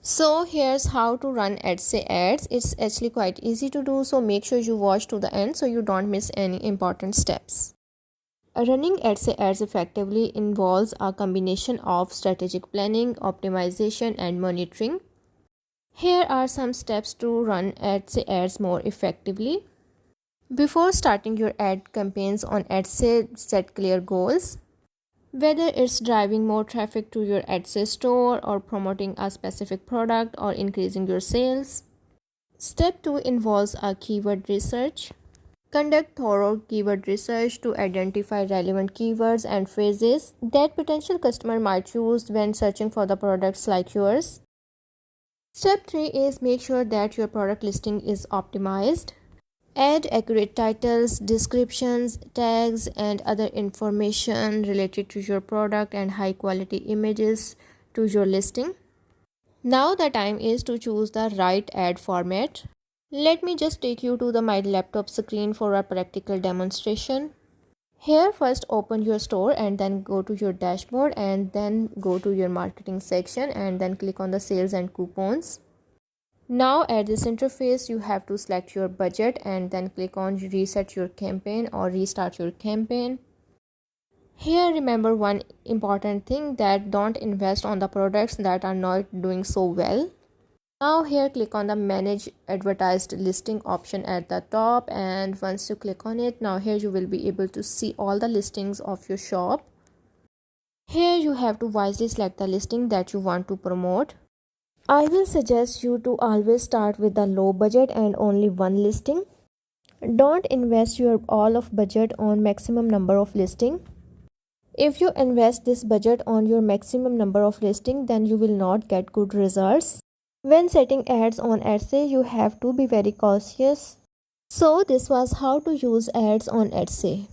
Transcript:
So here's how to run Etsy ads. It's actually quite easy to do, so make sure you watch to the end so you don't miss any important steps. Running Etsy ads effectively involves a combination of strategic planning, optimization, and monitoring. Here are some steps to run Etsy ads more effectively. Before starting your ad campaigns on Etsy, set clear goals. Whether it's driving more traffic to your Etsy store or promoting a specific product or increasing your sales. Step 2 involves a keyword research. Conduct thorough keyword research to identify relevant keywords and phrases that potential customer might use when searching for the products like yours. Step 3 is make sure that your product listing is optimized. Add accurate titles, descriptions, tags, and other information related to your product and high quality images to your listing. Now the time is to choose the right ad format. Let me just take you to my laptop screen for a practical demonstration. Here first open your store and then go to your dashboard and then go to your marketing section and then click on the sales and coupons. Now at this interface you have to select your budget and then click on reset your campaign or restart your campaign. Here remember one important thing, that don't invest on the products that are not doing so well. Now here click on the manage advertised listing option at the top, and once you click on it, now here you will be able to see all the listings of your shop. Here you have to wisely select the listing that you want to promote. I will suggest you to always start with the low budget and only one listing. Don't invest your all of budget on maximum number of listing. If you invest this budget on your maximum number of listing, then you will not get good results. When setting ads on Etsy, you have to be very cautious. So this was how to use ads on Etsy.